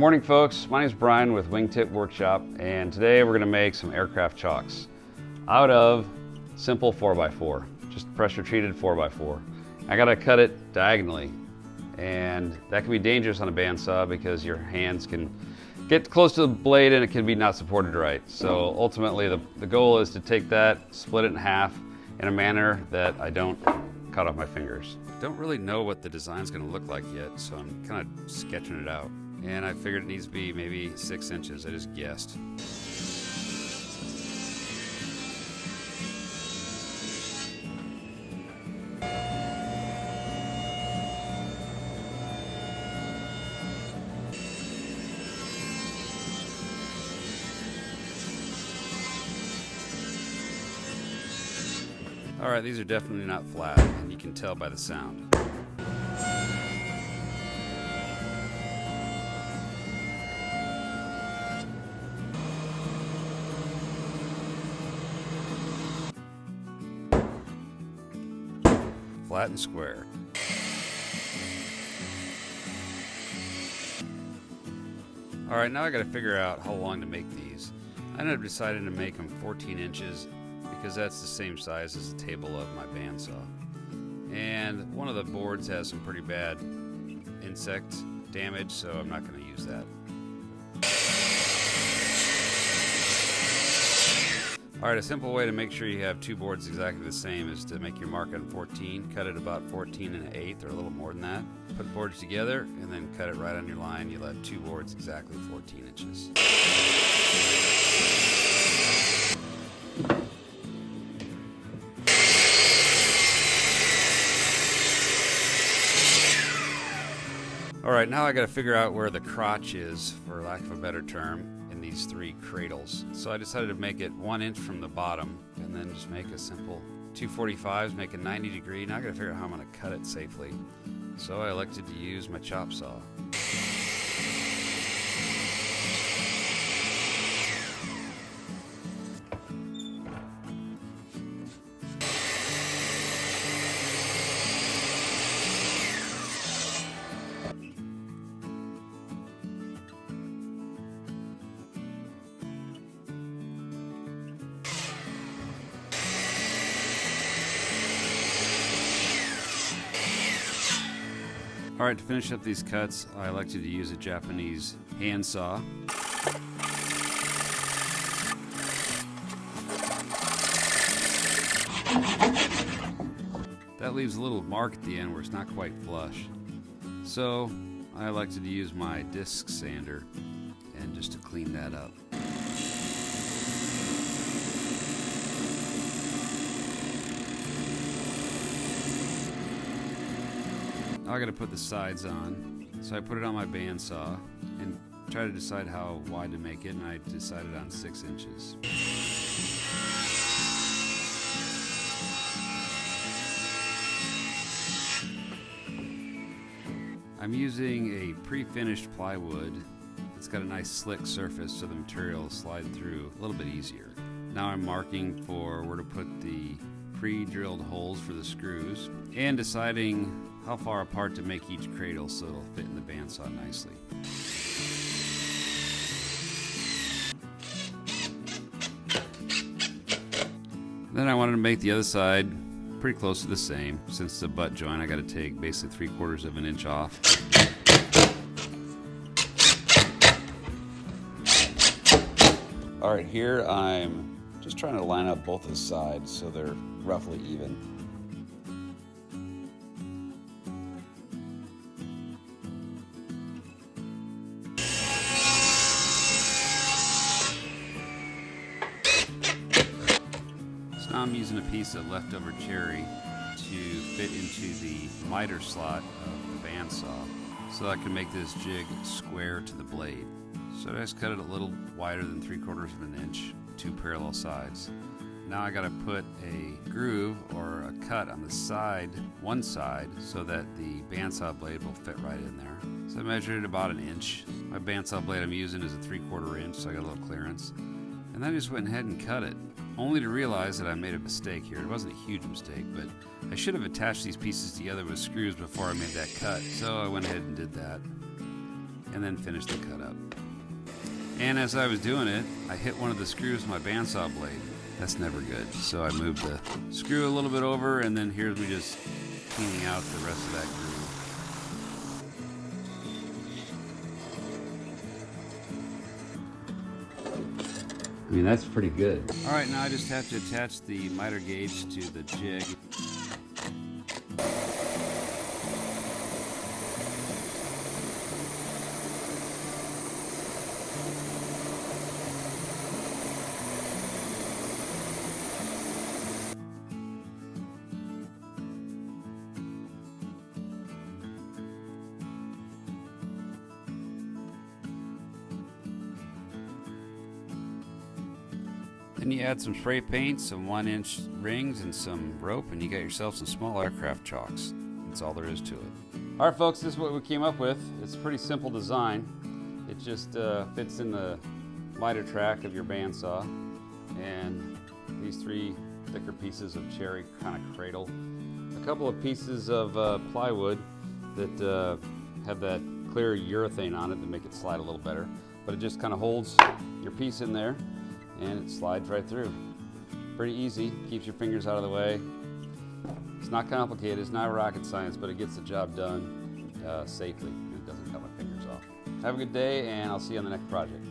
Morning folks, my name is Brian with Wingtip Workshop, and today we're going to make some aircraft chocks out of simple 4x4, just pressure treated 4x4. I got to cut it diagonally, and that can be dangerous on a bandsaw because your hands can get close to the blade and it can be not supported right. So ultimately the goal is to take that, split it in half in a manner that I don't cut off my fingers. Don't really know what the design's going to look like yet, so I'm kind of sketching it out. And I figured it needs to be maybe 6 inches. I just guessed. All right, these are definitely not flat, and you can tell by the sound. Flat and square. All right, now I got to figure out how long to make these. I ended up deciding to make them 14 inches because that's the same size as the table of my bandsaw. And one of the boards has some pretty bad insect damage, so I'm not going to use that. Alright, a simple way to make sure you have two boards exactly the same is to make your mark on 14, cut it about 14 1/8 or a little more than that. Put the boards together and then cut it right on your line. You'll have two boards exactly 14 inches. Alright, now I got to figure out where the crotch is, for lack of a better term, in these three cradles. So I decided to make it 1 inch from the bottom and then just make a simple 245s, make a 90 degree. Now I got to figure out how I'm going to cut it safely. So I elected to use my chop saw. Alright, to finish up these cuts, I elected to use a Japanese hand saw. That leaves a little mark at the end where it's not quite flush. So I elected to use my disc sander and just to clean that up. Now I got to put the sides on, so I put it on my bandsaw and try to decide how wide to make it, and I decided on 6 inches. I'm using a pre-finished plywood. It's got a nice slick surface so the material will slide through a little bit easier. Now I'm marking for where to put the pre-drilled holes for the screws and deciding how far apart to make each cradle so it'll fit in the bandsaw nicely. Then I wanted to make the other side pretty close to the same. Since the butt joint, I got to take basically 3/4 of an inch off. Alright, here I'm just trying to line up both of the sides so they're roughly even. So now I'm using a piece of leftover cherry to fit into the miter slot of the bandsaw so I can make this jig square to the blade. So I just cut it a little wider than 3/4 of an inch, two parallel sides. Now I got to put a groove or a cut on the side, one side, so that the bandsaw blade will fit right in there. So I measured it about 1 inch. My bandsaw blade I'm using is a 3/4 inch, so I got a little clearance. And then I just went ahead and cut it, only to realize that I made a mistake here. It wasn't a huge mistake, but I should have attached these pieces together with screws before I made that cut, so I went ahead and did that. and then finish the cut up. And as I was doing it, I hit one of the screws with my bandsaw blade. That's never good. So I moved the screw a little bit over, and then here's me just cleaning out the rest of that groove. I mean, that's pretty good. All right, now I just have to attach the miter gauge to the jig. Then you add some spray paint, some 1-inch rings, and some rope, and you got yourself some small aircraft chocks. That's all there is to it. All right, folks, this is what we came up with. It's a pretty simple design. It just fits in the miter track of your bandsaw, and these 3 thicker pieces of cherry kind of cradle. A couple of pieces of plywood that have that clear urethane on it to make it slide a little better, but it just kind of holds your piece in there, and it slides right through. Pretty easy, keeps your fingers out of the way. It's not complicated, it's not rocket science, but it gets the job done safely, and it doesn't cut my fingers off. Have a good day, and I'll see you on the next project.